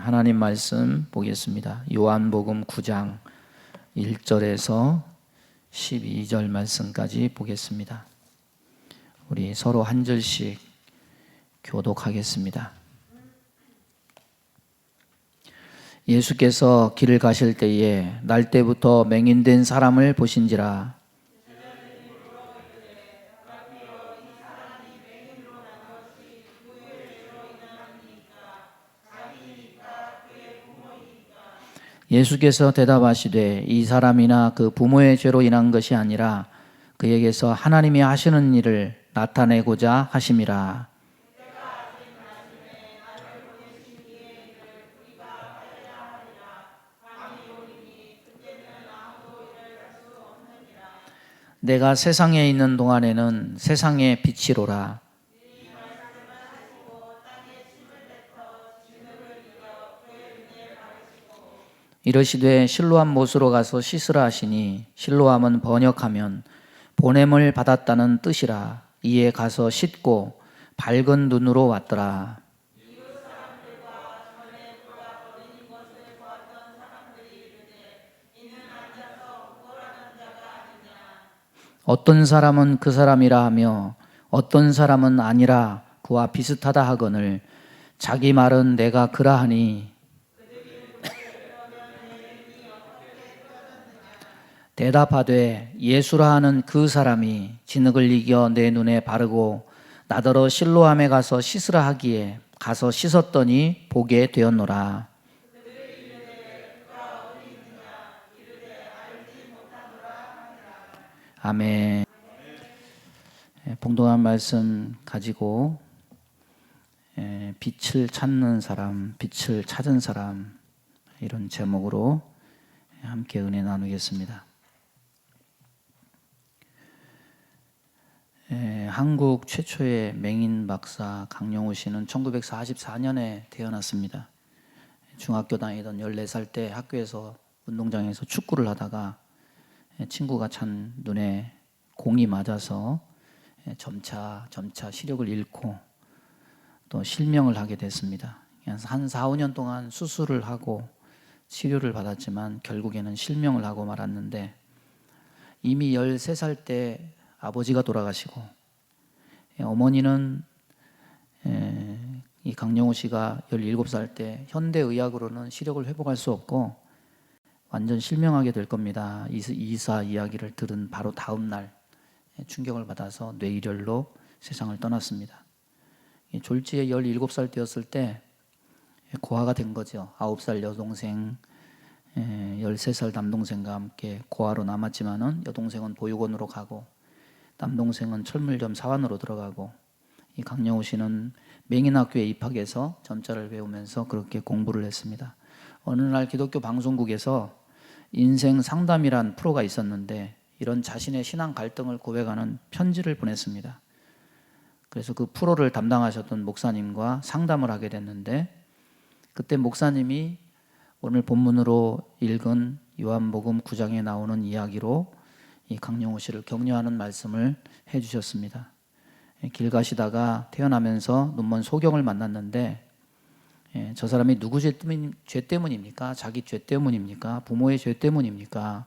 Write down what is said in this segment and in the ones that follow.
하나님 말씀 보겠습니다. 요한복음 9장 1절에서 12절 말씀까지 보겠습니다. 우리 서로 한 절씩 교독하겠습니다. 예수께서 길을 가실 때에 날 때부터 맹인된 사람을 보신지라. 예수께서 대답하시되 이 사람이나 그 부모의 죄로 인한 것이 아니라 그에게서 하나님이 하시는 일을 나타내고자 하심이라. 내가 세상에 있는 동안에는 세상의 빛이로라. 이르시되 실로암 못으로 가서 씻으라 하시니 실로암은 번역하면 보냄을 받았다는 뜻이라. 이에 가서 씻고 밝은 눈으로 왔더라. 어떤 사람은 그 사람이라 하며 어떤 사람은 아니라 그와 비슷하다 하거늘 자기 말은 내가 그러하니 대답하되 예수라 하는 그 사람이 진흙을 이겨 내 눈에 바르고 나더러 실로암에 가서 씻으라 하기에 가서 씻었더니 보게 되었노라. 아멘. 봉독한 말씀 가지고 빛을 찾는 사람, 빛을 찾은 사람, 이런 제목으로 함께 은혜 나누겠습니다. 한국 최초의 맹인 박사 강영호 씨는 1944년에 태어났습니다. 중학교 다니던 14살 때 학교에서 운동장에서 축구를 하다가 친구가 찬 눈에 공이 맞아서 점차 시력을 잃고 또 실명을 하게 됐습니다. 한 4, 5년 동안 수술을 하고 치료를 받았지만 결국에는 실명을 하고 말았는데 이미 13살 때 아버지가 돌아가시고 어머니는 이 강영호 씨가 17살 때 현대의학으로는 시력을 회복할 수 없고 완전 실명하게 될 겁니다. 이사 이야기를 들은 바로 다음 날 충격을 받아서 뇌일혈로 세상을 떠났습니다. 졸지에 17살 때였을 때 고아가 된 거죠. 9살 여동생, 13살 남동생과 함께 고아로 남았지만은 여동생은 보육원으로 가고 남동생은 철물점 사관으로 들어가고 이 강영호 씨는 맹인학교에 입학해서 점자를 배우면서 그렇게 공부를 했습니다. 어느 날 기독교 방송국에서 인생 상담이란 프로가 있었는데 이런 자신의 신앙 갈등을 고백하는 편지를 보냈습니다. 그래서 그 프로를 담당하셨던 목사님과 상담을 하게 됐는데 그때 목사님이 오늘 본문으로 읽은 요한복음 9장에 나오는 이야기로 이 강영호 씨를 격려하는 말씀을 해주셨습니다. 길 가시다가 태어나면서 눈먼 소경을 만났는데 저 사람이 누구 죄 때문입니까? 자기 죄 때문입니까? 부모의 죄 때문입니까?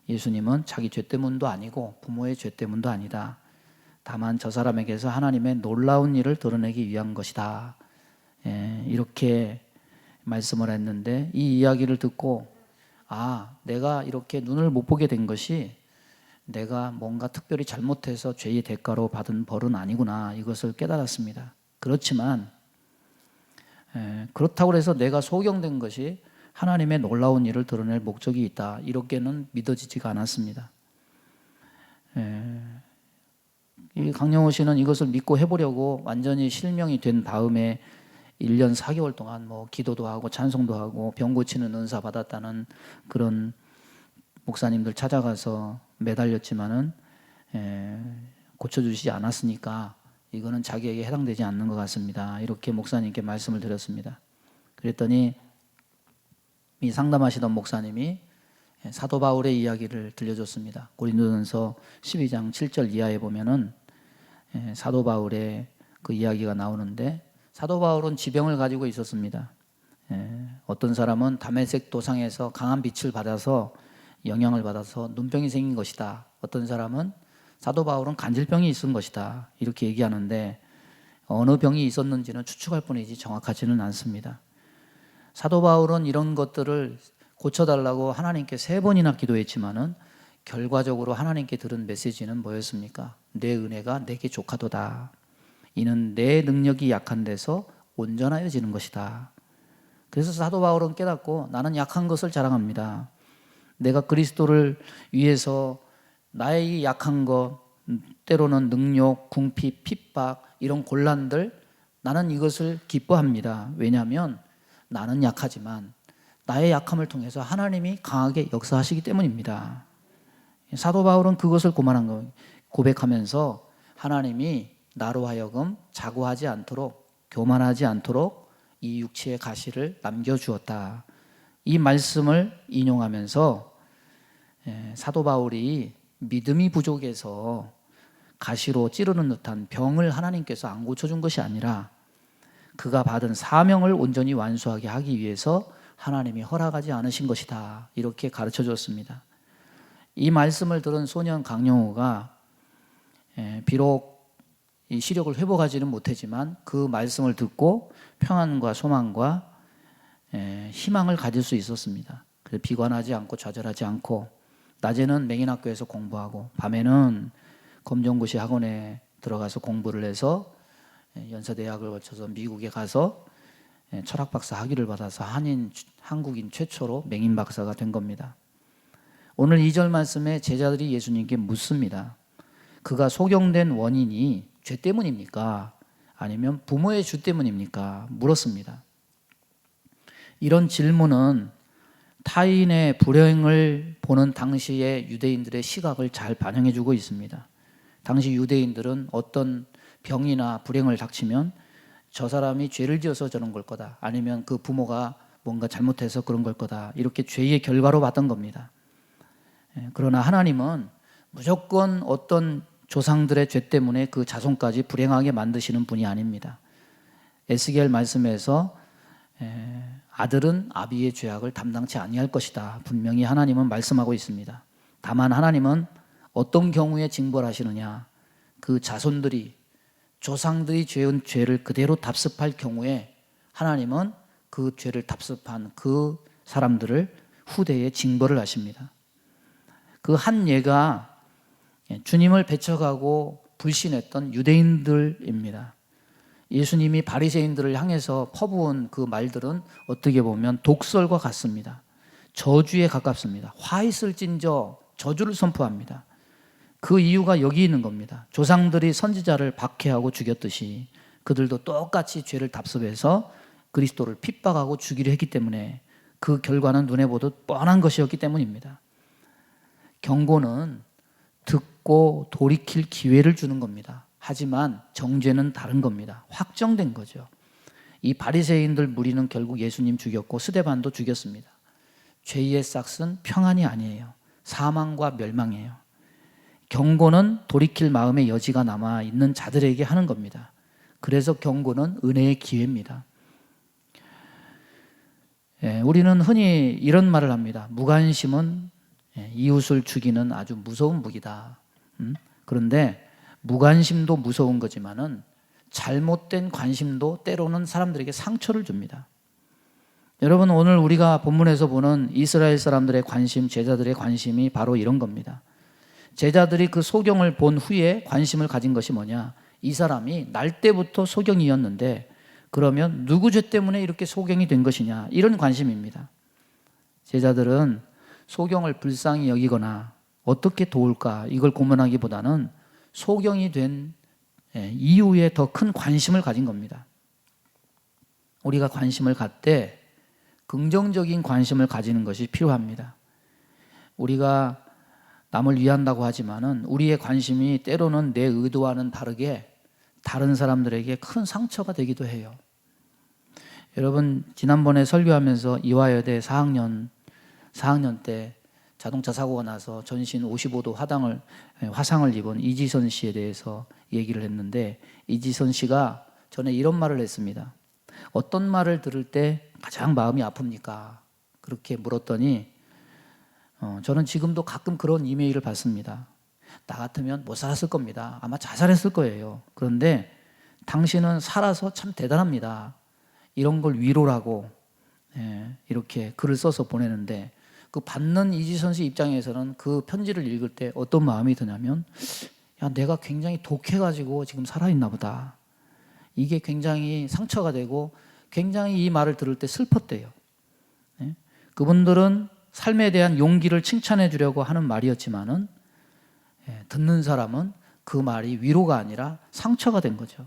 예수님은 자기 죄 때문도 아니고 부모의 죄 때문도 아니다. 다만 저 사람에게서 하나님의 놀라운 일을 드러내기 위한 것이다. 이렇게 말씀을 했는데 이 이야기를 듣고 내가 이렇게 눈을 못 보게 된 것이 내가 뭔가 특별히 잘못해서 죄의 대가로 받은 벌은 아니구나, 이것을 깨달았습니다. 그렇지만 그렇다고 해서 내가 소경된 것이 하나님의 놀라운 일을 드러낼 목적이 있다, 이렇게는 믿어지지가 않았습니다. 이 강영호 씨는 이것을 믿고 해보려고 완전히 실명이 된 다음에 1년 4개월 동안 기도도 하고 찬송도 하고 병 고치는 은사 받았다는 그런 목사님들 찾아가서 매달렸지만은 고쳐주시지 않았으니까 이거는 자기에게 해당되지 않는 것 같습니다. 이렇게 목사님께 말씀을 드렸습니다. 그랬더니 이 상담하시던 목사님이 사도 바울의 이야기를 들려줬습니다. 고린도전서 12장 7절 이하에 보면은 사도 바울의 그 이야기가 나오는데 사도 바울은 지병을 가지고 있었습니다. 어떤 사람은 다메섹 도상에서 강한 빛을 받아서 영향을 받아서 눈병이 생긴 것이다. 어떤 사람은 사도 바울은 간질병이 있은 것이다. 이렇게 얘기하는데 어느 병이 있었는지는 추측할 뿐이지 정확하지는 않습니다. 사도 바울은 이런 것들을 고쳐달라고 하나님께 3번이나 기도했지만은 결과적으로 하나님께 들은 메시지는 뭐였습니까? 내 은혜가 내게 족하도다. 이는 내 능력이 약한 데서 온전하여지는 것이다. 그래서 사도 바울은 깨닫고 나는 약한 것을 자랑합니다. 내가 그리스도를 위해서 나의 이 약한 것, 때로는 능욕, 궁핍, 핍박 이런 곤란들 나는 이것을 기뻐합니다. 왜냐하면 나는 약하지만 나의 약함을 통해서 하나님이 강하게 역사하시기 때문입니다. 사도 바울은 그것을 고백하면서 하나님이 나로 하여금 자고하지 않도록 교만하지 않도록 이 육체의 가시를 남겨주었다. 이 말씀을 인용하면서 사도 바울이 믿음이 부족해서 가시로 찌르는 듯한 병을 하나님께서 안 고쳐준 것이 아니라 그가 받은 사명을 온전히 완수하게 하기 위해서 하나님이 허락하지 않으신 것이다. 이렇게 가르쳐 줬습니다. 이 말씀을 들은 소년 강영호가 비록 이 시력을 회복하지는 못했지만 그 말씀을 듣고 평안과 소망과 희망을 가질 수 있었습니다. 그래서 비관하지 않고 좌절하지 않고 낮에는 맹인학교에서 공부하고 밤에는 검정고시 학원에 들어가서 공부를 해서 연세대학을 거쳐서 미국에 가서 철학 박사 학위를 받아서 한국인 최초로 맹인 박사가 된 겁니다. 오늘 2절 말씀에 제자들이 예수님께 묻습니다. 그가 소경된 원인이 죄 때문입니까? 아니면 부모의 주 때문입니까? 물었습니다. 이런 질문은 타인의 불행을 보는 당시의 유대인들의 시각을 잘 반영해주고 있습니다. 당시 유대인들은 어떤 병이나 불행을 닥치면 저 사람이 죄를 지어서 저런 걸 거다. 아니면 그 부모가 뭔가 잘못해서 그런 걸 거다. 이렇게 죄의 결과로 봤던 겁니다. 그러나 하나님은 무조건 어떤 조상들의 죄 때문에 그 자손까지 불행하게 만드시는 분이 아닙니다. 에스겔 말씀에서 아들은 아비의 죄악을 담당치 아니할 것이다. 분명히 하나님은 말씀하고 있습니다. 다만 하나님은 어떤 경우에 징벌하시느냐, 그 자손들이 조상들이 죄은 죄를 그대로 답습할 경우에 하나님은 그 죄를 답습한 그 사람들을 후대에 징벌을 하십니다. 그 한 예가 주님을 배척하고 불신했던 유대인들입니다. 예수님이 바리새인들을 향해서 퍼부은 그 말들은 어떻게 보면 독설과 같습니다. 저주에 가깝습니다. 화 있을진저 저주를 선포합니다. 그 이유가 여기 있는 겁니다. 조상들이 선지자를 박해하고 죽였듯이 그들도 똑같이 죄를 답습해서 그리스도를 핍박하고 죽이려 했기 때문에 그 결과는 눈에 보듯 뻔한 것이었기 때문입니다. 경고는 듣고 돌이킬 기회를 주는 겁니다. 하지만 정죄는 다른 겁니다. 확정된 거죠. 이 바리새인들 무리는 결국 예수님 죽였고 스데반도 죽였습니다. 죄의 싹은 평안이 아니에요. 사망과 멸망이에요. 경고는 돌이킬 마음의 여지가 남아 있는 자들에게 하는 겁니다. 그래서 경고는 은혜의 기회입니다. 우리는 흔히 이런 말을 합니다. 무관심은 이웃을 죽이는 아주 무서운 무기다. 그런데 무관심도 무서운 거지만은 잘못된 관심도 때로는 사람들에게 상처를 줍니다. 여러분, 오늘 우리가 본문에서 보는 이스라엘 사람들의 관심, 제자들의 관심이 바로 이런 겁니다. 제자들이 그 소경을 본 후에 관심을 가진 것이 뭐냐? 이 사람이 날 때부터 소경이었는데 그러면 누구 죄 때문에 이렇게 소경이 된 것이냐? 이런 관심입니다. 제자들은 소경을 불쌍히 여기거나 어떻게 도울까 이걸 고민하기보다는 소경이 된 이후에 더 큰 관심을 가진 겁니다. 우리가 관심을 갖되 긍정적인 관심을 가지는 것이 필요합니다. 우리가 남을 위한다고 하지만은 우리의 관심이 때로는 내 의도와는 다르게 다른 사람들에게 큰 상처가 되기도 해요. 여러분, 지난번에 설교하면서 이화여대 4학년 때 자동차 사고가 나서 전신 55도 화상을 입은 이지선 씨에 대해서 얘기를 했는데, 이지선 씨가 전에 이런 말을 했습니다. 어떤 말을 들을 때 가장 마음이 아픕니까? 그렇게 물었더니 저는 지금도 가끔 그런 이메일을 받습니다. 나 같으면 못 살았을 겁니다. 아마 자살했을 거예요. 그런데 당신은 살아서 참 대단합니다. 이런 걸 위로라고 이렇게 글을 써서 보내는데, 그 받는 이지선 씨 입장에서는 그 편지를 읽을 때 어떤 마음이 드냐면, 야, 내가 굉장히 독해가지고 지금 살아있나 보다. 이게 굉장히 상처가 되고 굉장히 이 말을 들을 때 슬펐대요. 그분들은 삶에 대한 용기를 칭찬해 주려고 하는 말이었지만은 듣는 사람은 그 말이 위로가 아니라 상처가 된 거죠.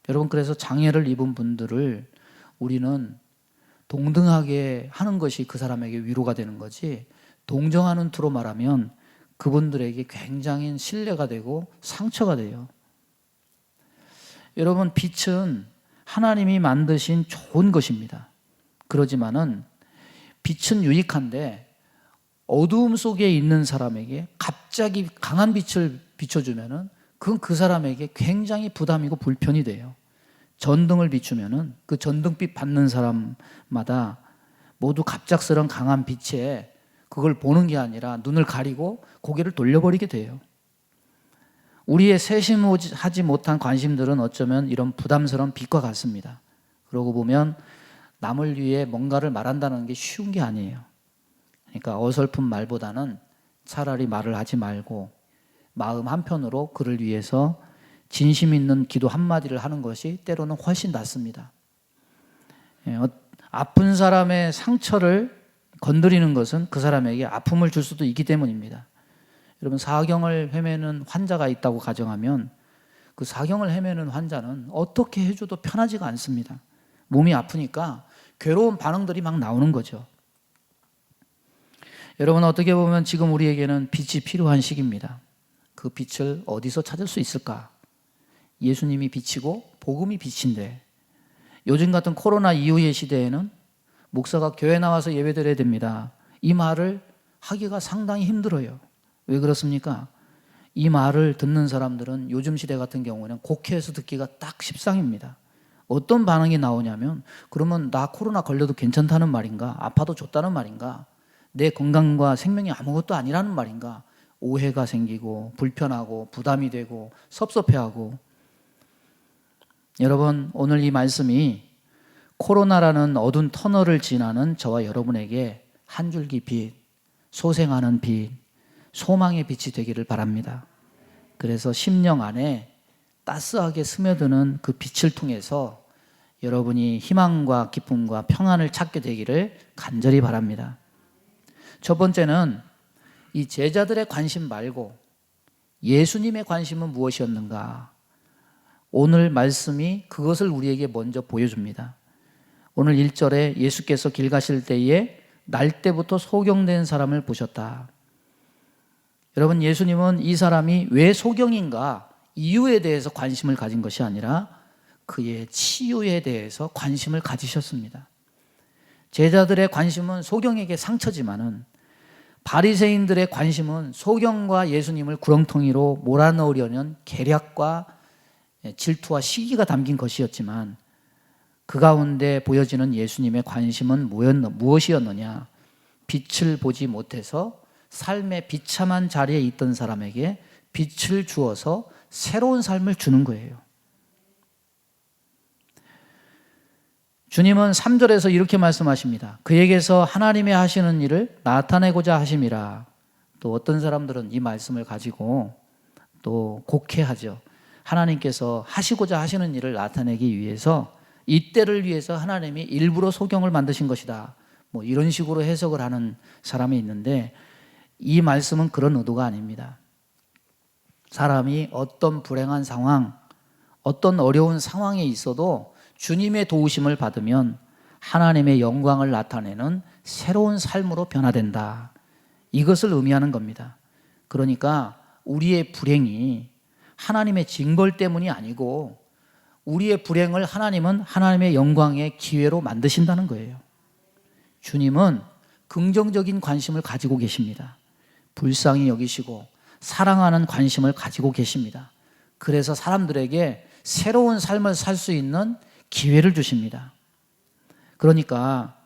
여러분, 그래서 장애를 입은 분들을 우리는 동등하게 하는 것이 그 사람에게 위로가 되는 거지, 동정하는 투로 말하면 그분들에게 굉장히 신뢰가 되고 상처가 돼요. 여러분, 빛은 하나님이 만드신 좋은 것입니다. 그러지만은 빛은 유익한데 어두움 속에 있는 사람에게 갑자기 강한 빛을 비춰주면은 그건 그 사람에게 굉장히 부담이고 불편이 돼요. 전등을 비추면은 그 전등빛 받는 사람마다 모두 갑작스런 강한 빛에 그걸 보는 게 아니라 눈을 가리고 고개를 돌려버리게 돼요. 우리의 세심하지 못한 관심들은 어쩌면 이런 부담스러운 빛과 같습니다. 그러고 보면 남을 위해 뭔가를 말한다는 게 쉬운 게 아니에요. 그러니까 어설픈 말보다는 차라리 말을 하지 말고 마음 한편으로 그를 위해서 진심 있는 기도 한마디를 하는 것이 때로는 훨씬 낫습니다. 아픈 사람의 상처를 건드리는 것은 그 사람에게 아픔을 줄 수도 있기 때문입니다. 여러분, 사경을 헤매는 환자가 있다고 가정하면 그 사경을 헤매는 환자는 어떻게 해줘도 편하지가 않습니다. 몸이 아프니까 괴로운 반응들이 막 나오는 거죠. 여러분, 어떻게 보면 지금 우리에게는 빛이 필요한 시기입니다. 그 빛을 어디서 찾을 수 있을까? 예수님이 빛이고 복음이 빛인데, 요즘 같은 코로나 이후의 시대에는 목사가 교회 나와서 예배드려야 됩니다, 이 말을 하기가 상당히 힘들어요. 왜 그렇습니까? 이 말을 듣는 사람들은 요즘 시대 같은 경우는 곡해해서 듣기가 딱 십상입니다. 어떤 반응이 나오냐면, 그러면 나 코로나 걸려도 괜찮다는 말인가? 아파도 좋다는 말인가? 내 건강과 생명이 아무것도 아니라는 말인가? 오해가 생기고 불편하고 부담이 되고 섭섭해하고. 여러분, 오늘 이 말씀이 코로나라는 어두운 터널을 지나는 저와 여러분에게 한 줄기 빛, 소생하는 빛, 소망의 빛이 되기를 바랍니다. 그래서 심령 안에 따스하게 스며드는 그 빛을 통해서 여러분이 희망과 기쁨과 평안을 찾게 되기를 간절히 바랍니다. 첫 번째는 이 제자들의 관심 말고 예수님의 관심은 무엇이었는가? 오늘 말씀이 그것을 우리에게 먼저 보여줍니다. 오늘 1절에 예수께서 길 가실 때에 날 때부터 소경된 사람을 보셨다. 여러분, 예수님은 이 사람이 왜 소경인가 이유에 대해서 관심을 가진 것이 아니라 그의 치유에 대해서 관심을 가지셨습니다. 제자들의 관심은 소경에게 상처지만은 바리새인들의 관심은 소경과 예수님을 구렁텅이로 몰아넣으려는 계략과 질투와 시기가 담긴 것이었지만, 그 가운데 보여지는 예수님의 관심은 무엇이었느냐? 빛을 보지 못해서 삶의 비참한 자리에 있던 사람에게 빛을 주어서 새로운 삶을 주는 거예요. 주님은 3절에서 이렇게 말씀하십니다. 그에게서 하나님의 하시는 일을 나타내고자 하심이라. 또 어떤 사람들은 이 말씀을 가지고 또 곡해하죠. 하나님께서 하시고자 하시는 일을 나타내기 위해서, 이때를 위해서 하나님이 일부러 소경을 만드신 것이다, 뭐 이런 식으로 해석을 하는 사람이 있는데, 이 말씀은 그런 의도가 아닙니다. 사람이 어떤 불행한 상황, 어떤 어려운 상황에 있어도 주님의 도우심을 받으면 하나님의 영광을 나타내는 새로운 삶으로 변화된다, 이것을 의미하는 겁니다. 그러니까 우리의 불행이 하나님의 징벌 때문이 아니고 우리의 불행을 하나님은 하나님의 영광의 기회로 만드신다는 거예요. 주님은 긍정적인 관심을 가지고 계십니다. 불쌍히 여기시고 사랑하는 관심을 가지고 계십니다. 그래서 사람들에게 새로운 삶을 살 수 있는 기회를 주십니다. 그러니까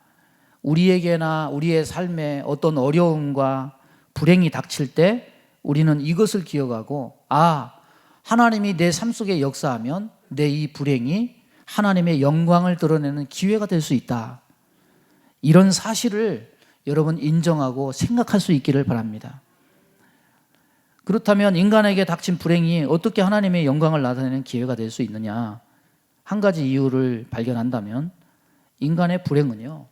우리에게나 우리의 삶에 어떤 어려움과 불행이 닥칠 때 우리는 이것을 기억하고, 하나님이 내 삶 속에 역사하면 내 이 불행이 하나님의 영광을 드러내는 기회가 될 수 있다. 이런 사실을 여러분 인정하고 생각할 수 있기를 바랍니다. 그렇다면 인간에게 닥친 불행이 어떻게 하나님의 영광을 나타내는 기회가 될 수 있느냐? 한 가지 이유를 발견한다면 인간의 불행은요,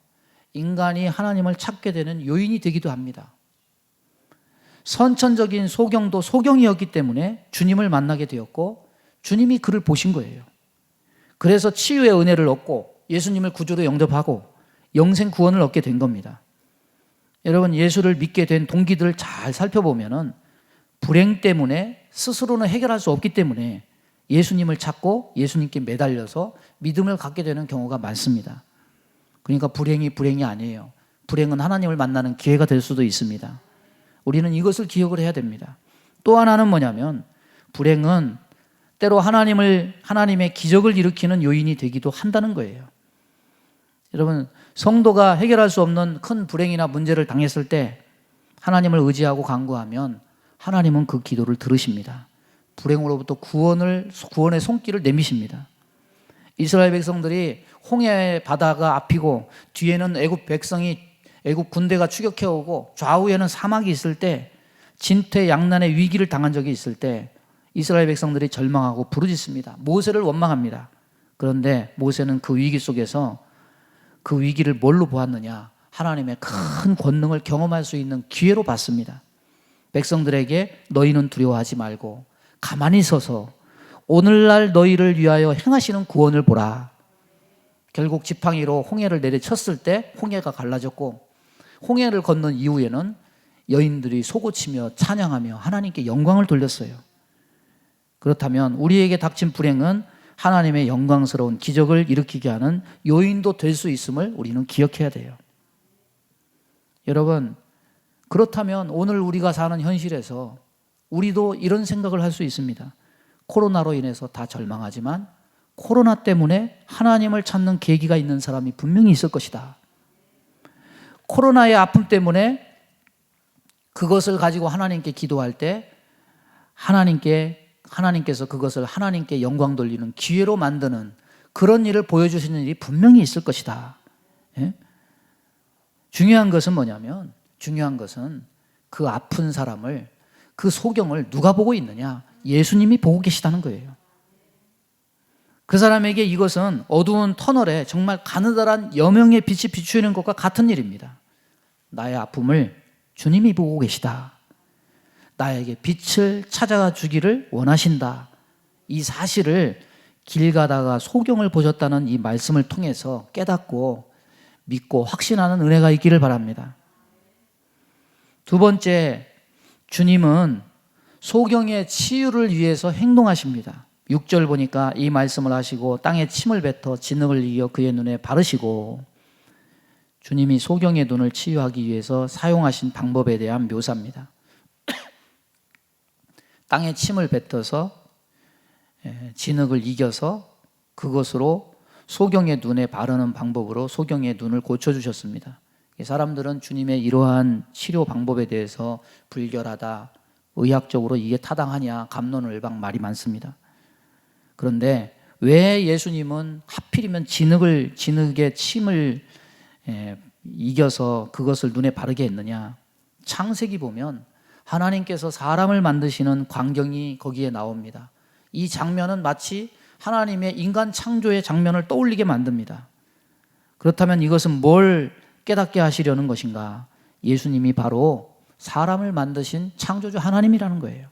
인간이 하나님을 찾게 되는 요인이 되기도 합니다. 선천적인 소경도 소경이었기 때문에 주님을 만나게 되었고 주님이 그를 보신 거예요. 그래서 치유의 은혜를 얻고 예수님을 구주로 영접하고 영생 구원을 얻게 된 겁니다. 여러분, 예수를 믿게 된 동기들을 잘 살펴보면은 불행 때문에 스스로는 해결할 수 없기 때문에 예수님을 찾고 예수님께 매달려서 믿음을 갖게 되는 경우가 많습니다. 그러니까 불행이 아니에요. 불행은 하나님을 만나는 기회가 될 수도 있습니다. 우리는 이것을 기억을 해야 됩니다. 또 하나는 뭐냐면 불행은 때로 하나님의 기적을 일으키는 요인이 되기도 한다는 거예요. 여러분, 성도가 해결할 수 없는 큰 불행이나 문제를 당했을 때 하나님을 의지하고 간구하면 하나님은 그 기도를 들으십니다. 불행으로부터 구원의 손길을 내미십니다. 이스라엘 백성들이 홍해 바다가 앞이고 뒤에는 애굽 군대가 추격해오고 좌우에는 사막이 있을 때, 진퇴양난의 위기를 당한 적이 있을 때 이스라엘 백성들이 절망하고 부르짖습니다. 모세를 원망합니다. 그런데 모세는 그 위기 속에서 그 위기를 뭘로 보았느냐? 하나님의 큰 권능을 경험할 수 있는 기회로 봤습니다. 백성들에게 너희는 두려워하지 말고 가만히 서서 오늘날 너희를 위하여 행하시는 구원을 보라. 결국 지팡이로 홍해를 내리쳤을 때 홍해가 갈라졌고, 홍해를 건넌 이후에는 여인들이 소고치며 찬양하며 하나님께 영광을 돌렸어요. 그렇다면 우리에게 닥친 불행은 하나님의 영광스러운 기적을 일으키게 하는 요인도 될 수 있음을 우리는 기억해야 돼요. 여러분, 그렇다면 오늘 우리가 사는 현실에서 우리도 이런 생각을 할 수 있습니다. 코로나로 인해서 다 절망하지만 코로나 때문에 하나님을 찾는 계기가 있는 사람이 분명히 있을 것이다. 코로나의 아픔 때문에 그것을 가지고 하나님께 기도할 때 하나님께서 그것을 하나님께 영광 돌리는 기회로 만드는 그런 일을 보여주시는 일이 분명히 있을 것이다. 예? 중요한 것은 뭐냐면, 그 아픈 사람을, 그 소경을 누가 보고 있느냐? 예수님이 보고 계시다는 거예요. 그 사람에게 이것은 어두운 터널에 정말 가느다란 여명의 빛이 비추이는 것과 같은 일입니다. 나의 아픔을 주님이 보고 계시다. 나에게 빛을 찾아가 주기를 원하신다. 이 사실을 길 가다가 소경을 보셨다는 이 말씀을 통해서 깨닫고 믿고 확신하는 은혜가 있기를 바랍니다. 두 번째, 주님은 소경의 치유를 위해서 행동하십니다. 6절 보니까 이 말씀을 하시고 땅에 침을 뱉어 진흙을 이겨 그의 눈에 바르시고, 주님이 소경의 눈을 치유하기 위해서 사용하신 방법에 대한 묘사입니다. 땅에 침을 뱉어서 진흙을 이겨서 그것으로 소경의 눈에 바르는 방법으로 소경의 눈을 고쳐주셨습니다. 사람들은 주님의 이러한 치료 방법에 대해서 불결하다, 의학적으로 이게 타당하냐, 갑론을박 말이 많습니다. 그런데 왜 예수님은 하필이면 진흙에 침을 이겨서 그것을 눈에 바르게 했느냐? 창세기 보면 하나님께서 사람을 만드시는 광경이 거기에 나옵니다. 이 장면은 마치 하나님의 인간 창조의 장면을 떠올리게 만듭니다. 그렇다면 이것은 뭘 깨닫게 하시려는 것인가? 예수님이 바로 사람을 만드신 창조주 하나님이라는 거예요.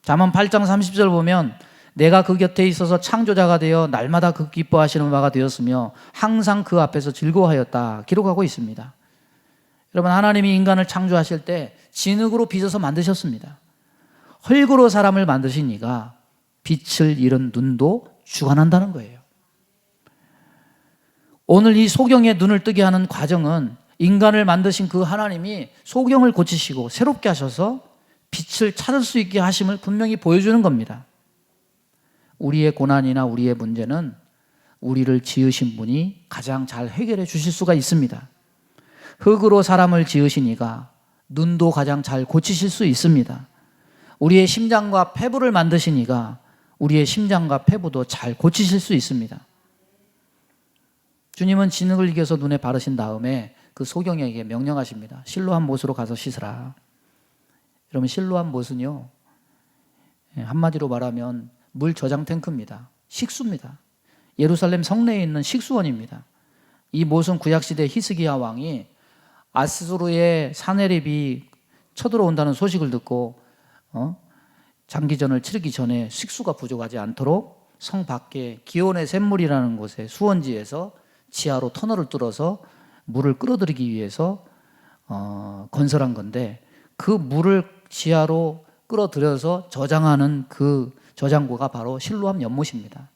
잠언 8장 30절 보면 내가 그 곁에 있어서 창조자가 되어 날마다 그 기뻐하시는 바가 되었으며 항상 그 앞에서 즐거워하였다 기록하고 있습니다. 여러분, 하나님이 인간을 창조하실 때 진흙으로 빚어서 만드셨습니다. 흙으로 사람을 만드신 이가 빛을 잃은 눈도 주관한다는 거예요. 오늘 이 소경의 눈을 뜨게 하는 과정은 인간을 만드신 그 하나님이 소경을 고치시고 새롭게 하셔서 빛을 찾을 수 있게 하심을 분명히 보여주는 겁니다. 우리의 고난이나 우리의 문제는 우리를 지으신 분이 가장 잘 해결해 주실 수가 있습니다. 흙으로 사람을 지으시니까 눈도 가장 잘 고치실 수 있습니다. 우리의 심장과 폐부를 만드시니까 우리의 심장과 폐부도 잘 고치실 수 있습니다. 주님은 진흙을 이겨서 눈에 바르신 다음에 그 소경에게 명령하십니다. 실로암 못으로 가서 씻으라. 여러분, 실로암 못은요, 한마디로 말하면 물 저장 탱크입니다. 식수입니다. 예루살렘 성내에 있는 식수원입니다. 이 못은 구약시대 히스기야 왕이 아스수르의 사네립이 쳐들어온다는 소식을 듣고 장기전을 치르기 전에 식수가 부족하지 않도록 성 밖에 기온의 샘물이라는 곳에 수원지에서 지하로 터널을 뚫어서 물을 끌어들이기 위해서 건설한 건데, 그 물을 지하로 끌어들여서 저장하는 그 저장고가 바로 실로암 연못입니다.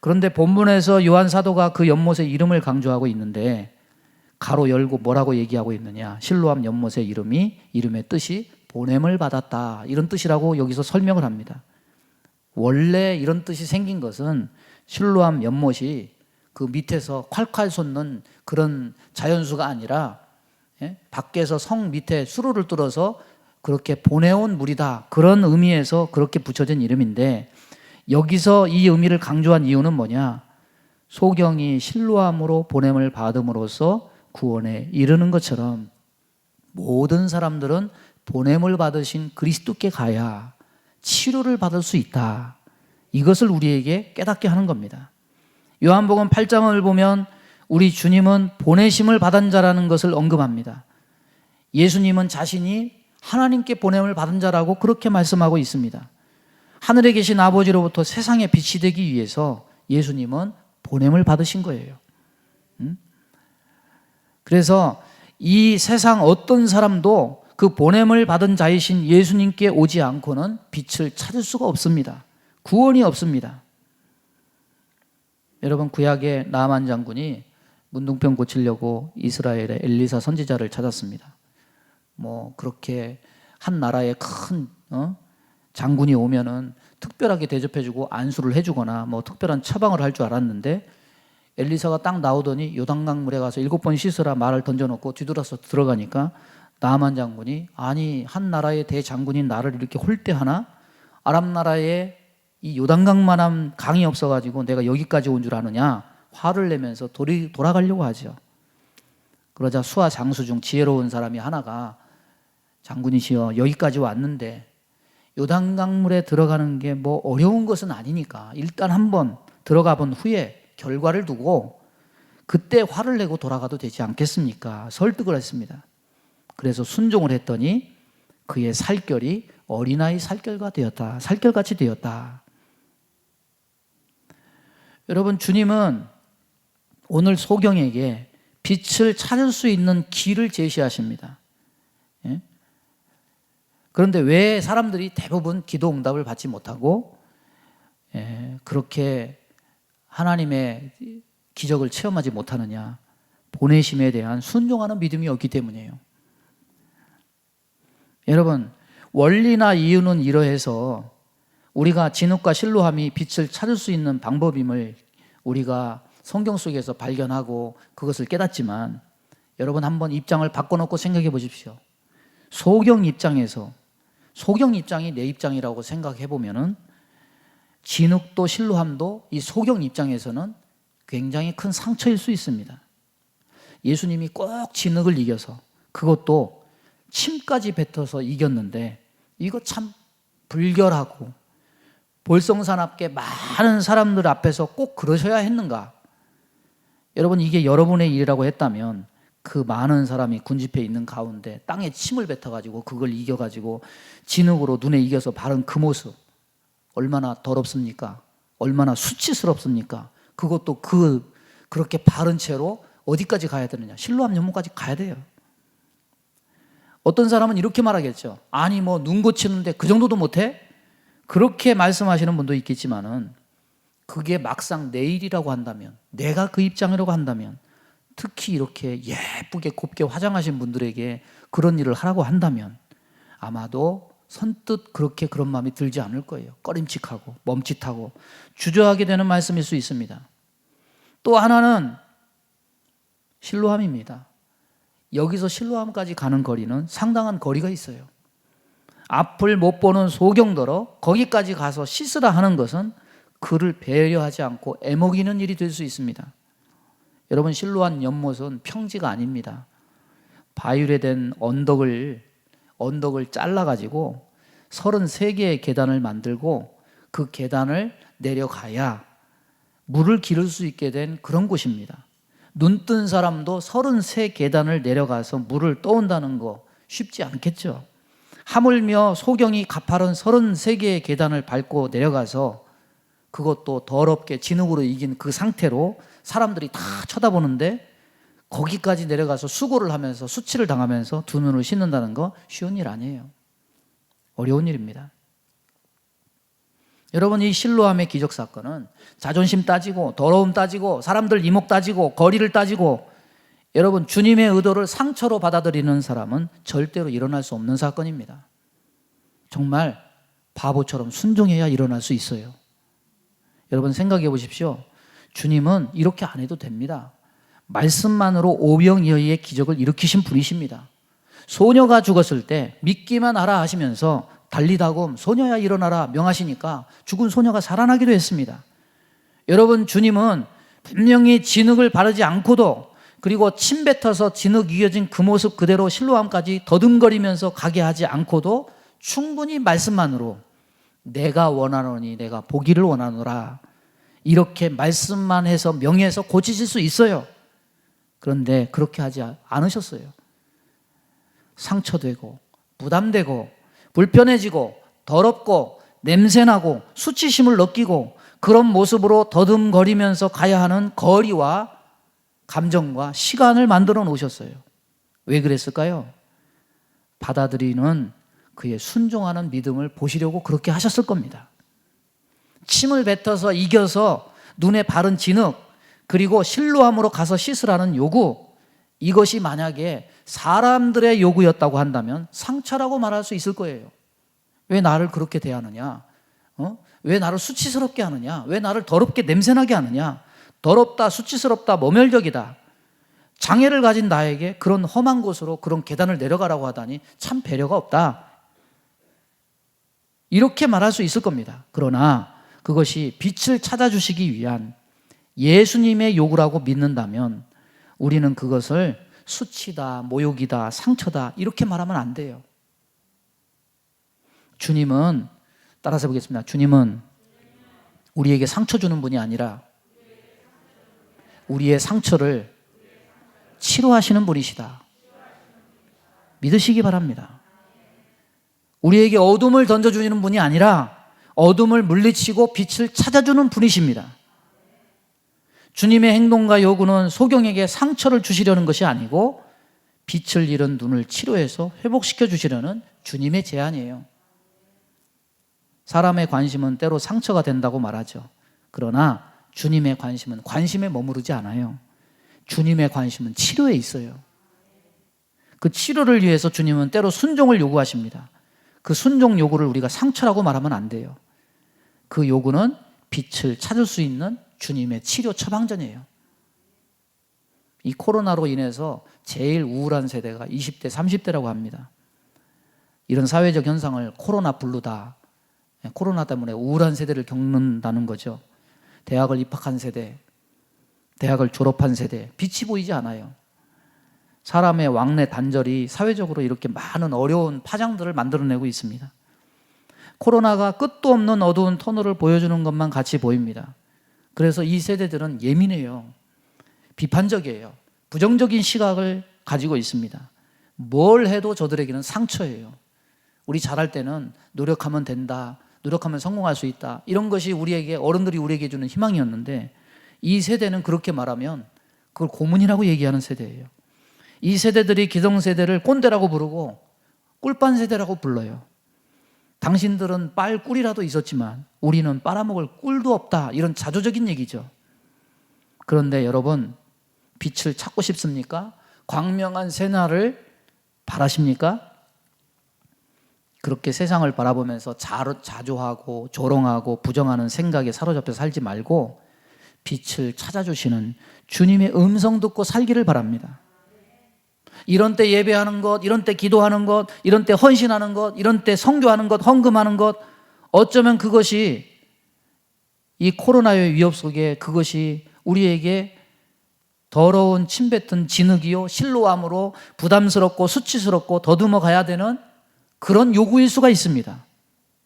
그런데 본문에서 요한 사도가 그 연못의 이름을 강조하고 있는데, 가로 열고 뭐라고 얘기하고 있느냐, 실로암 연못의 이름의 뜻이 보냄을 받았다, 이런 뜻이라고 여기서 설명을 합니다. 원래 이런 뜻이 생긴 것은 실로암 연못이 그 밑에서 콸콸 솟는 그런 자연수가 아니라 밖에서 성 밑에 수로를 뚫어서 그렇게 보내온 물이다, 그런 의미에서 그렇게 붙여진 이름인데, 여기서 이 의미를 강조한 이유는 뭐냐, 소경이 실로암으로 보냄을 받음으로써 구원에 이르는 것처럼 모든 사람들은 보냄을 받으신 그리스도께 가야 치료를 받을 수 있다, 이것을 우리에게 깨닫게 하는 겁니다. 요한복음 8장을 보면 우리 주님은 보내심을 받은 자라는 것을 언급합니다. 예수님은 자신이 하나님께 보냄을 받은 자라고 그렇게 말씀하고 있습니다. 하늘에 계신 아버지로부터 세상에 빛이 되기 위해서 예수님은 보냄을 받으신 거예요. 그래서 이 세상 어떤 사람도 그 보냄을 받은 자이신 예수님께 오지 않고는 빛을 찾을 수가 없습니다. 구원이 없습니다. 여러분, 구약의 나만 장군이 문둥병 고치려고 이스라엘의 엘리사 선지자를 찾았습니다. 그렇게 한 나라의 큰 장군이 오면은 특별하게 대접해주고 안수를 해주거나 특별한 처방을 할 줄 알았는데, 엘리사가 딱 나오더니 요단강 물에 가서 7번 씻으라 말을 던져놓고 뒤돌아서 들어가니까 나만 장군이, 아니 한 나라의 대장군인 나를 이렇게 홀대하나? 아람 나라에 이 요단강만한 강이 없어가지고 내가 여기까지 온 줄 아느냐? 화를 내면서 돌아가려고 하죠. 그러자 수하 장수 중 지혜로운 사람이 하나가, 장군이시여, 여기까지 왔는데 요단강물에 들어가는 게 어려운 것은 아니니까 일단 한번 들어가 본 후에 결과를 두고 그때 화를 내고 돌아가도 되지 않겠습니까? 설득을 했습니다. 그래서 순종을 했더니 그의 살결이 어린아이 살결같이 되었다. 여러분, 주님은 오늘 소경에게 빛을 찾을 수 있는 길을 제시하십니다. 그런데 왜 사람들이 대부분 기도 응답을 받지 못하고 그렇게 하나님의 기적을 체험하지 못하느냐? 보내심에 대한 순종하는 믿음이 없기 때문이에요. 여러분, 원리나 이유는 이러해서 우리가 진흙과 실로함이 빛을 찾을 수 있는 방법임을 우리가 성경 속에서 발견하고 그것을 깨닫지만, 여러분 한번 입장을 바꿔놓고 생각해 보십시오. 소경 입장이 내 입장이라고 생각해 보면은 진흙도 실로함도 이 소경 입장에서는 굉장히 큰 상처일 수 있습니다. 예수님이 꼭 진흙을 이겨서, 그것도 침까지 뱉어서 이겼는데, 이거 참 불결하고 볼성산 앞에 많은 사람들 앞에서 꼭 그러셔야 했는가? 여러분, 이게 여러분의 일이라고 했다면 그 많은 사람이 군집해 있는 가운데 땅에 침을 뱉어가지고 그걸 이겨가지고 진흙으로 눈에 이겨서 바른 그 모습, 얼마나 더럽습니까? 얼마나 수치스럽습니까? 그것도 그렇게 바른 채로 어디까지 가야 되느냐? 실로암 연못까지 가야 돼요. 어떤 사람은 이렇게 말하겠죠. 아니 눈 고치는데 그 정도도 못해? 그렇게 말씀하시는 분도 있겠지만은, 그게 막상 내 일이라고 한다면, 내가 그 입장이라고 한다면, 특히 이렇게 예쁘게 곱게 화장하신 분들에게 그런 일을 하라고 한다면 아마도 선뜻 그렇게 그런 마음이 들지 않을 거예요. 꺼림칙하고 멈칫하고 주저하게 되는 말씀일 수 있습니다. 또 하나는 실로암입니다. 여기서 실로암까지 가는 거리는 상당한 거리가 있어요. 앞을 못 보는 소경더러 거기까지 가서 씻으라 하는 것은 그를 배려하지 않고 애먹이는 일이 될 수 있습니다. 여러분, 실로암 연못은 평지가 아닙니다. 바위로 언덕을 잘라가지고 33개의 계단을 만들고 그 계단을 내려가야 물을 기를 수 있게 된 그런 곳입니다. 눈뜬 사람도 33계단을 내려가서 물을 떠온다는 거 쉽지 않겠죠. 하물며 소경이 가파른 33개의 계단을 밟고 내려가서 그것도 더럽게 진흙으로 이긴 그 상태로 사람들이 다 쳐다보는데 거기까지 내려가서 수고를 하면서 수치를 당하면서 두 눈을 씻는다는 거 쉬운 일 아니에요. 어려운 일입니다. 여러분, 이 실로암의 기적 사건은 자존심 따지고 더러움 따지고 사람들 이목 따지고 거리를 따지고 여러분, 주님의 의도를 상처로 받아들이는 사람은 절대로 일어날 수 없는 사건입니다. 정말 바보처럼 순종해야 일어날 수 있어요. 여러분, 생각해 보십시오. 주님은 이렇게 안 해도 됩니다. 말씀만으로 오병이어의 기적을 일으키신 분이십니다. 소녀가 죽었을 때 믿기만 하라 하시면서 달리다곰 소녀야 일어나라 명하시니까 죽은 소녀가 살아나기도 했습니다. 여러분, 주님은 분명히 진흙을 바르지 않고도 그리고 침 뱉어서 진흙 이어진 그 모습 그대로 실로암까지 더듬거리면서 가게 하지 않고도 충분히 말씀만으로 내가 원하노니 내가 보기를 원하노라 이렇게 말씀만 해서 명해서 고치실 수 있어요. 그런데 그렇게 하지 않으셨어요. 상처되고 부담되고 불편해지고 더럽고 냄새나고 수치심을 느끼고 그런 모습으로 더듬거리면서 가야 하는 거리와 감정과 시간을 만들어 놓으셨어요. 왜 그랬을까요? 받아들이는 그의 순종하는 믿음을 보시려고 그렇게 하셨을 겁니다. 침을 뱉어서 이겨서 눈에 바른 진흙 그리고 실로암으로 가서 씻으라는 요구, 이것이 만약에 사람들의 요구였다고 한다면 상처라고 말할 수 있을 거예요. 왜 나를 그렇게 대하느냐? 왜 나를 수치스럽게 하느냐? 왜 나를 더럽게 냄새나게 하느냐? 더럽다, 수치스럽다, 모멸적이다. 장애를 가진 나에게 그런 험한 곳으로 그런 계단을 내려가라고 하다니 참 배려가 없다. 이렇게 말할 수 있을 겁니다. 그러나 그것이 빛을 찾아주시기 위한 예수님의 요구라고 믿는다면 우리는 그것을 수치다, 모욕이다, 상처다 이렇게 말하면 안 돼요. 주님은, 따라서 보겠습니다. 주님은 우리에게 상처 주는 분이 아니라 우리의 상처를 치료하시는 분이시다. 믿으시기 바랍니다. 우리에게 어둠을 던져주시는 분이 아니라 어둠을 물리치고 빛을 찾아주는 분이십니다. 주님의 행동과 요구는 소경에게 상처를 주시려는 것이 아니고 빛을 잃은 눈을 치료해서 회복시켜 주시려는 주님의 제안이에요. 사람의 관심은 때로 상처가 된다고 말하죠. 그러나 주님의 관심은 관심에 머무르지 않아요. 주님의 관심은 치료에 있어요. 그 치료를 위해서 주님은 때로 순종을 요구하십니다. 그 순종 요구를 우리가 상처라고 말하면 안 돼요. 그 요구는 빛을 찾을 수 있는 주님의 치료 처방전이에요. 이 코로나로 인해서 제일 우울한 세대가 20대, 30대라고 합니다. 이런 사회적 현상을 코로나 블루다. 코로나 때문에 우울한 세대를 겪는다는 거죠. 대학을 입학한 세대, 대학을 졸업한 세대, 빛이 보이지 않아요. 사람의 왕래 단절이 사회적으로 이렇게 많은 어려운 파장들을 만들어내고 있습니다. 코로나가 끝도 없는 어두운 터널을 보여주는 것만 같이 보입니다. 그래서 이 세대들은 예민해요. 비판적이에요. 부정적인 시각을 가지고 있습니다. 뭘 해도 저들에게는 상처예요. 우리 잘할 때는 노력하면 된다. 노력하면 성공할 수 있다. 이런 것이 우리에게, 어른들이 우리에게 주는 희망이었는데 이 세대는 그렇게 말하면 그걸 고문이라고 얘기하는 세대예요. 이 세대들이 기성세대를 꼰대라고 부르고 꿀빤 세대라고 불러요. 당신들은 빨 꿀이라도 있었지만 우리는 빨아먹을 꿀도 없다. 이런 자조적인 얘기죠. 그런데 여러분, 빛을 찾고 싶습니까? 광명한 새날을 바라십니까? 그렇게 세상을 바라보면서 자조하고 조롱하고 부정하는 생각에 사로잡혀 살지 말고 빛을 찾아주시는 주님의 음성 듣고 살기를 바랍니다. 이런 때 예배하는 것, 이런 때 기도하는 것, 이런 때 헌신하는 것, 이런 때 선교하는 것, 헌금하는 것, 어쩌면 그것이 이 코로나의 위협 속에 그것이 우리에게 더러운 침뱉은 진흙이요 실로암으로 부담스럽고 수치스럽고 더듬어 가야 되는 그런 요구일 수가 있습니다.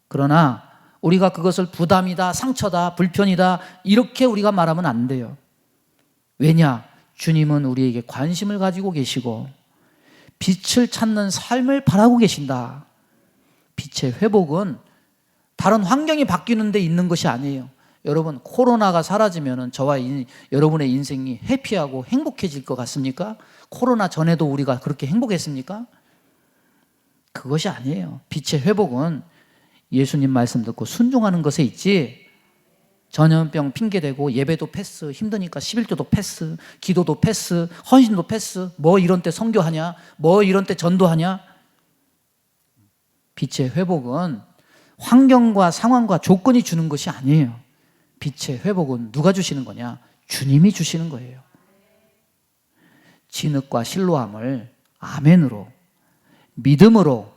그러나 우리가 그것을 부담이다, 상처다, 불편이다 이렇게 우리가 말하면 안 돼요. 왜냐? 주님은 우리에게 관심을 가지고 계시고 빛을 찾는 삶을 바라고 계신다. 빛의 회복은 다른 환경이 바뀌는 데 있는 것이 아니에요. 여러분, 코로나가 사라지면 저와 여러분의 인생이 해피하고 행복해질 것 같습니까? 코로나 전에도 우리가 그렇게 행복했습니까? 그것이 아니에요. 빛의 회복은 예수님 말씀 듣고 순종하는 것에 있지, 전염병 핑계대고 예배도 패스, 힘드니까 11조도 패스, 기도도 패스, 헌신도 패스, 뭐 이런 때 선교하냐, 뭐 이런 때 전도하냐. 빛의 회복은 환경과 상황과 조건이 주는 것이 아니에요. 빛의 회복은 누가 주시는 거냐? 주님이 주시는 거예요. 진흙과 실로함을 아멘으로, 믿음으로,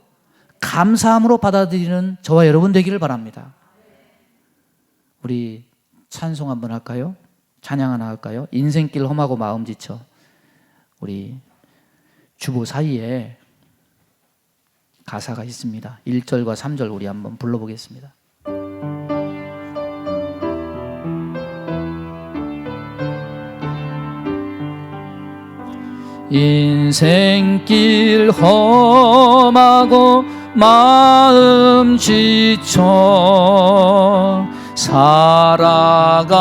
감사함으로 받아들이는 저와 여러분 되기를 바랍니다. 우리 찬송 한번 할까요? 찬양 하나 할까요? 인생길 험하고 마음 지쳐. 우리 주보 사이에 가사가 있습니다. 1절과 3절 우리 한번 불러보겠습니다. 인생길 험하고 마음 지쳐 살아갈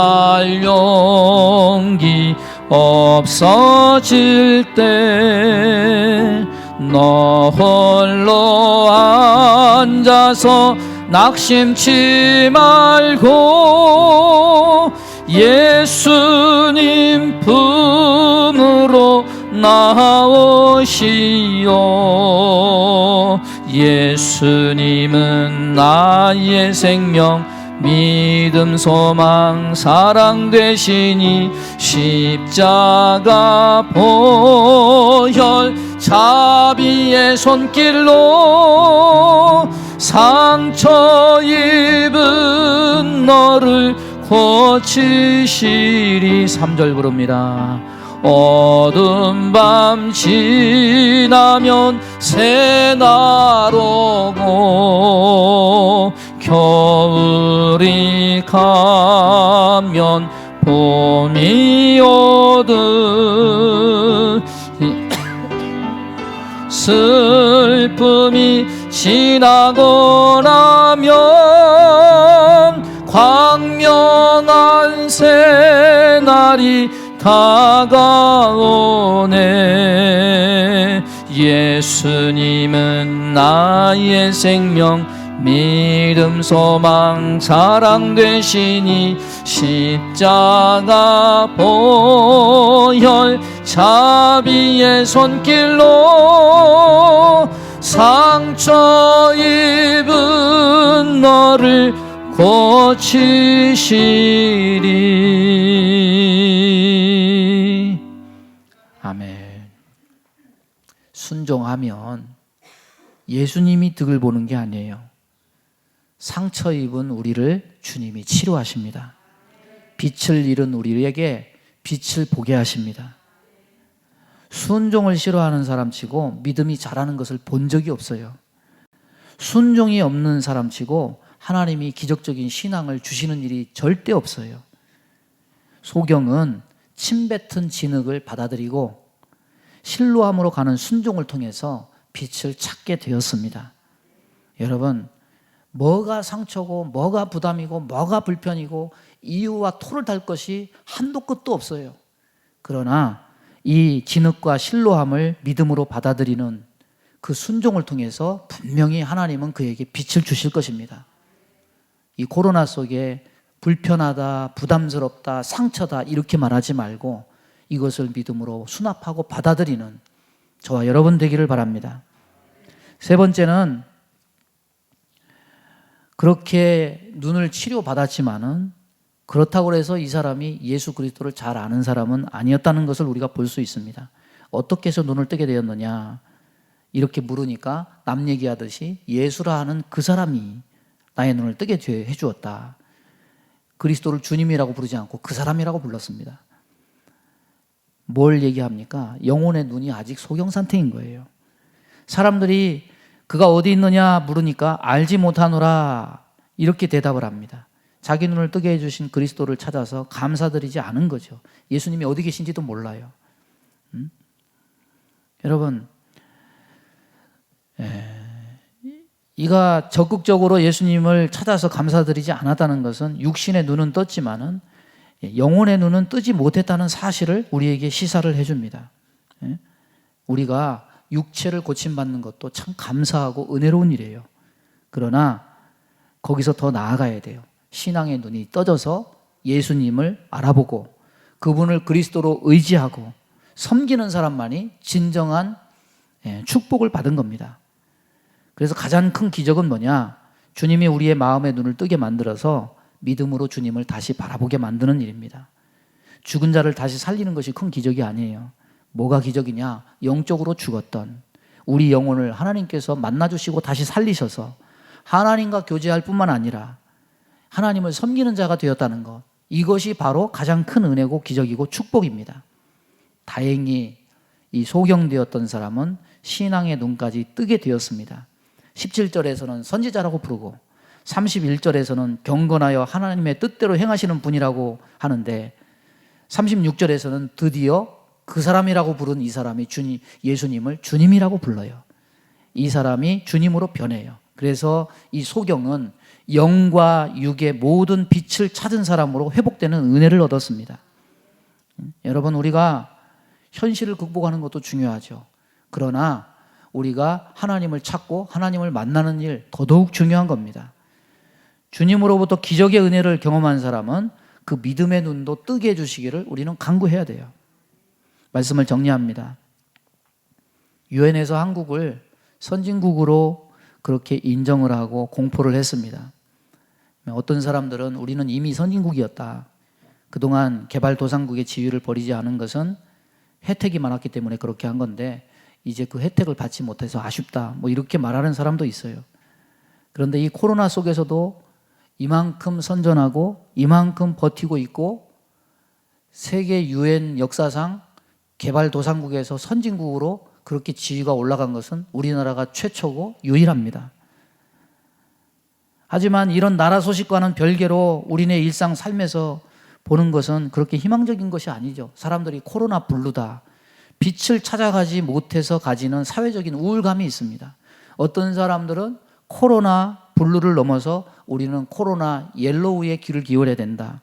용기 없어질 때 너 홀로 앉아서 낙심치 말고 예수님 품으로 나오시오. 예수님은 나의 생명, 믿음, 소망, 사랑 되시니 십자가 보혈 자비의 손길로 상처 입은 너를 고치시리. 3절 부릅니다. 어두운 밤 지나면 새날 오고 겨울이 가면 봄이 오듯 슬픔이 지나고 나면 광명한 새날이 다가오네. 예수님은 나의 생명, 믿음, 소망, 사랑 되시니 십자가 보혈 자비의 손길로 상처 입은 너를 고치시리. 아멘. 순종하면 예수님이 득을 보는 게 아니에요. 상처 입은 우리를 주님이 치료하십니다. 빛을 잃은 우리에게 빛을 보게 하십니다. 순종을 싫어하는 사람치고 믿음이 자라는 것을 본 적이 없어요. 순종이 없는 사람치고 하나님이 기적적인 신앙을 주시는 일이 절대 없어요. 소경은 침뱉은 진흙을 받아들이고 실로함으로 가는 순종을 통해서 빛을 찾게 되었습니다. 여러분, 뭐가 상처고 뭐가 부담이고 뭐가 불편이고 이유와 토를 달 것이 한도 끝도 없어요. 그러나 이 진흙과 실로함을 믿음으로 받아들이는 그 순종을 통해서 분명히 하나님은 그에게 빛을 주실 것입니다. 이 코로나 속에 불편하다, 부담스럽다, 상처다 이렇게 말하지 말고 이것을 믿음으로 수납하고 받아들이는 저와 여러분 되기를 바랍니다. 세 번째는 그렇게 눈을 치료받았지만은 그렇다고 해서 이 사람이 예수 그리스도를 잘 아는 사람은 아니었다는 것을 우리가 볼 수 있습니다. 어떻게 해서 눈을 뜨게 되었느냐 이렇게 물으니까 남 얘기하듯이 예수라 하는 그 사람이 나의 눈을 뜨게 해 주었다. 그리스도를 주님이라고 부르지 않고 그 사람이라고 불렀습니다. 뭘 얘기합니까? 영혼의 눈이 아직 소경 상태인 거예요. 사람들이 그가 어디 있느냐 물으니까 알지 못하노라 이렇게 대답을 합니다. 자기 눈을 뜨게 해주신 그리스도를 찾아서 감사드리지 않은 거죠. 예수님이 어디 계신지도 몰라요. 여러분, 이가 적극적으로 예수님을 찾아서 감사드리지 않았다는 것은 육신의 눈은 떴지만은 영혼의 눈은 뜨지 못했다는 사실을 우리에게 시사를 해줍니다. 우리가 육체를 고침받는 것도 참 감사하고 은혜로운 일이에요. 그러나 거기서 더 나아가야 돼요. 신앙의 눈이 떠져서 예수님을 알아보고 그분을 그리스도로 의지하고 섬기는 사람만이 진정한 축복을 받은 겁니다. 그래서 가장 큰 기적은 뭐냐? 주님이 우리의 마음의 눈을 뜨게 만들어서 믿음으로 주님을 다시 바라보게 만드는 일입니다. 죽은 자를 다시 살리는 것이 큰 기적이 아니에요. 뭐가 기적이냐? 영적으로 죽었던 우리 영혼을 하나님께서 만나주시고 다시 살리셔서 하나님과 교제할 뿐만 아니라 하나님을 섬기는 자가 되었다는 것, 이것이 바로 가장 큰 은혜고 기적이고 축복입니다. 다행히 이 소경되었던 사람은 신앙의 눈까지 뜨게 되었습니다. 17절에서는 선지자라고 부르고 31절에서는 경건하여 하나님의 뜻대로 행하시는 분이라고 하는데 36절에서는 드디어 그 사람이라고 부른 이 사람이 예수님을 주님이라고 불러요. 이 사람이 주님으로 변해요. 그래서 이 소경은 영과 육의 모든 빛을 찾은 사람으로 회복되는 은혜를 얻었습니다. 여러분, 우리가 현실을 극복하는 것도 중요하죠. 그러나 우리가 하나님을 찾고 하나님을 만나는 일 더더욱 중요한 겁니다. 주님으로부터 기적의 은혜를 경험한 사람은 그 믿음의 눈도 뜨게 해주시기를 우리는 간구해야 돼요. 말씀을 정리합니다. 유엔에서 한국을 선진국으로 그렇게 인정을 하고 공포를 했습니다. 어떤 사람들은 우리는 이미 선진국이었다. 그동안 개발도상국의 지위를 버리지 않은 것은 혜택이 많았기 때문에 그렇게 한 건데 이제 그 혜택을 받지 못해서 아쉽다. 뭐 이렇게 말하는 사람도 있어요. 그런데 이 코로나 속에서도 이만큼 선전하고 이만큼 버티고 있고 세계 유엔 역사상 개발도상국에서 선진국으로 그렇게 지위가 올라간 것은 우리나라가 최초고 유일합니다. 하지만 이런 나라 소식과는 별개로 우리네 일상 삶에서 보는 것은 그렇게 희망적인 것이 아니죠. 사람들이 코로나 블루다. 빛을 찾아가지 못해서 가지는 사회적인 우울감이 있습니다. 어떤 사람들은 코로나 블루를 넘어서 우리는 코로나 옐로우에 귀를 기울여야 된다.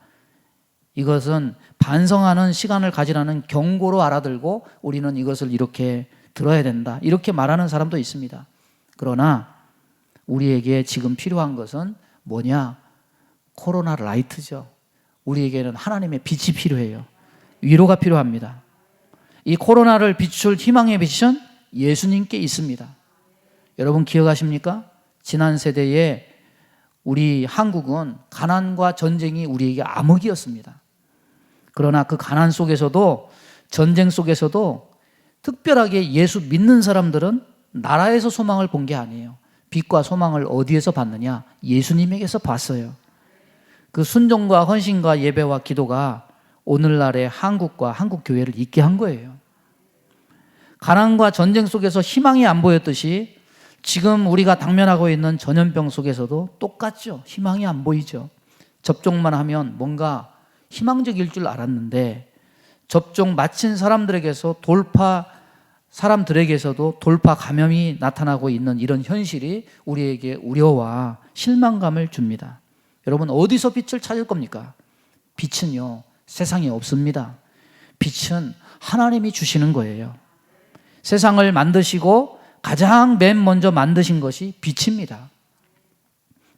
이것은 반성하는 시간을 가지라는 경고로 알아들고 우리는 이것을 이렇게 들어야 된다. 이렇게 말하는 사람도 있습니다. 그러나 우리에게 지금 필요한 것은 뭐냐? 코로나 라이트죠. 우리에게는 하나님의 빛이 필요해요. 위로가 필요합니다. 이 코로나를 비출 희망의 빛은 예수님께 있습니다. 여러분 기억하십니까? 지난 세대에 우리 한국은 가난과 전쟁이 우리에게 암흑이었습니다. 그러나 그 가난 속에서도 전쟁 속에서도 특별하게 예수 믿는 사람들은 나라에서 소망을 본 게 아니에요. 빛과 소망을 어디에서 봤느냐? 예수님에게서 봤어요. 그 순종과 헌신과 예배와 기도가 오늘날의 한국과 한국 교회를 있게 한 거예요. 가난과 전쟁 속에서 희망이 안 보였듯이 지금 우리가 당면하고 있는 전염병 속에서도 똑같죠. 희망이 안 보이죠. 접종만 하면 뭔가 희망적일 줄 알았는데 접종 마친 사람들에게서도 돌파 감염이 나타나고 있는 이런 현실이 우리에게 우려와 실망감을 줍니다. 여러분 어디서 빛을 찾을 겁니까? 빛은요 세상에 없습니다. 빛은 하나님이 주시는 거예요. 세상을 만드시고 가장 맨 먼저 만드신 것이 빛입니다.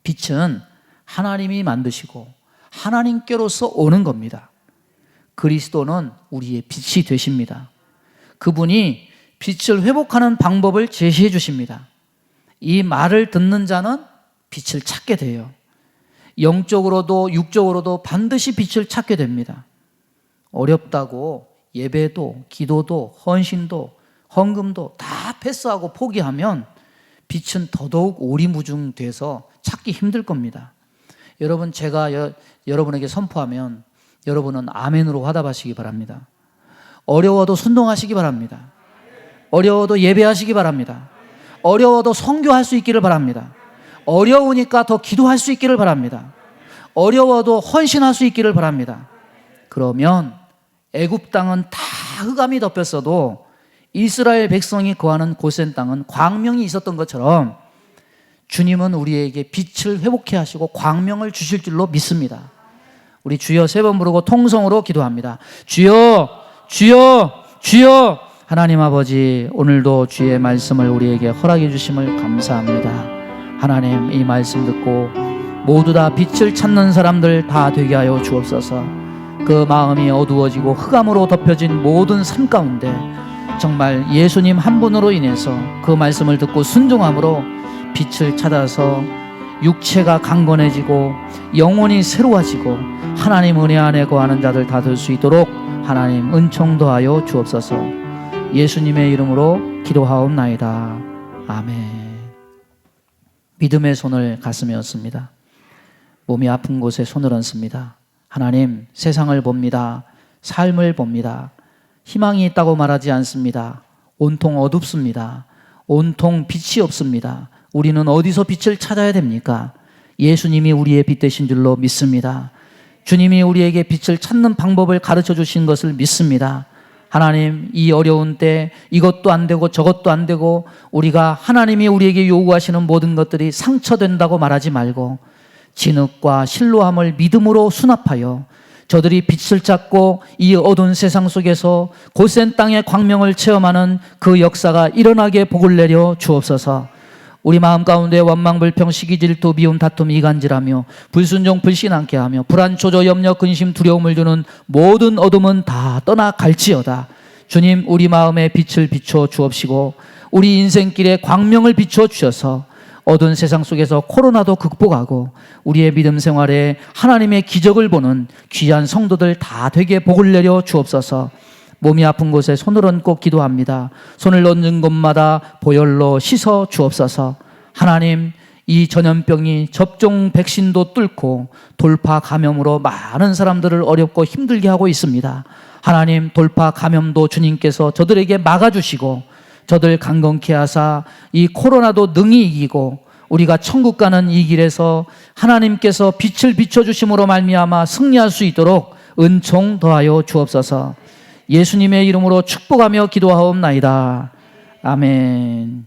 빛은 하나님이 만드시고 하나님께로서 오는 겁니다. 그리스도는 우리의 빛이 되십니다. 그분이 빛을 회복하는 방법을 제시해 주십니다. 이 말을 듣는 자는 빛을 찾게 돼요. 영적으로도 육적으로도 반드시 빛을 찾게 됩니다. 어렵다고 예배도, 기도도, 헌신도, 헌금도 다 패스하고 포기하면 빛은 더더욱 오리무중돼서 찾기 힘들 겁니다. 여러분, 제가 여러분에게 선포하면 여러분은 아멘으로 화답하시기 바랍니다. 어려워도 순종하시기 바랍니다. 어려워도 예배하시기 바랍니다. 어려워도 선교할 수 있기를 바랍니다. 어려우니까 더 기도할 수 있기를 바랍니다. 어려워도 헌신할 수 있기를 바랍니다. 그러면 애굽 땅은 다 흑암이 덮였어도 이스라엘 백성이 거하는 고센 땅은 광명이 있었던 것처럼 주님은 우리에게 빛을 회복해 하시고 광명을 주실 줄로 믿습니다. 우리 주여 3번 부르고 통성으로 기도합니다. 주여, 주여, 주여. 하나님 아버지, 오늘도 주의 말씀을 우리에게 허락해 주심을 감사합니다. 하나님, 이 말씀 듣고 모두 다 빛을 찾는 사람들 다 되게 하여 주옵소서. 그 마음이 어두워지고 흑암으로 덮여진 모든 삶 가운데 정말 예수님 한 분으로 인해서 그 말씀을 듣고 순종함으로 빛을 찾아서 육체가 강건해지고 영혼이 새로워지고 하나님 은혜 안에 거하는 자들 다 될 수 있도록 하나님 은총 더하여 주옵소서. 예수님의 이름으로 기도하옵나이다. 아멘. 믿음의 손을 가슴에 얹습니다. 몸이 아픈 곳에 손을 얹습니다. 하나님, 세상을 봅니다. 삶을 봅니다. 희망이 있다고 말하지 않습니다. 온통 어둡습니다. 온통 빛이 없습니다. 우리는 어디서 빛을 찾아야 됩니까? 예수님이 우리의 빛 되신 줄로 믿습니다. 주님이 우리에게 빛을 찾는 방법을 가르쳐 주신 것을 믿습니다. 하나님, 이 어려운 때 이것도 안 되고 저것도 안 되고 우리가 하나님이 우리에게 요구하시는 모든 것들이 상처된다고 말하지 말고 진흙과 실로함을 믿음으로 수납하여 저들이 빛을 찾고 이 어두운 세상 속에서 고센 땅의 광명을 체험하는 그 역사가 일어나게 복을 내려 주옵소서. 우리 마음 가운데 원망, 불평, 시기, 질투, 미움, 다툼, 이간질하며 불순종, 불신앙케 하며 불안, 조조, 염려, 근심, 두려움을 주는 모든 어둠은 다 떠나갈지어다. 주님, 우리 마음에 빛을 비춰 주옵시고 우리 인생길에 광명을 비춰 주셔서 어두운 세상 속에서 코로나도 극복하고 우리의 믿음 생활에 하나님의 기적을 보는 귀한 성도들 다 되게 복을 내려 주옵소서. 몸이 아픈 곳에 손을 얹고 기도합니다. 손을 얹는 곳마다 보혈로 씻어 주옵소서. 하나님, 이 전염병이 접종 백신도 뚫고 돌파 감염으로 많은 사람들을 어렵고 힘들게 하고 있습니다. 하나님, 돌파 감염도 주님께서 저들에게 막아주시고 저들 강건케 하사 이 코로나도 능히 이기고 우리가 천국 가는 이 길에서 하나님께서 빛을 비춰주심으로 말미암아 승리할 수 있도록 은총 더하여 주옵소서. 예수님의 이름으로 축복하며 기도하옵나이다. 아멘.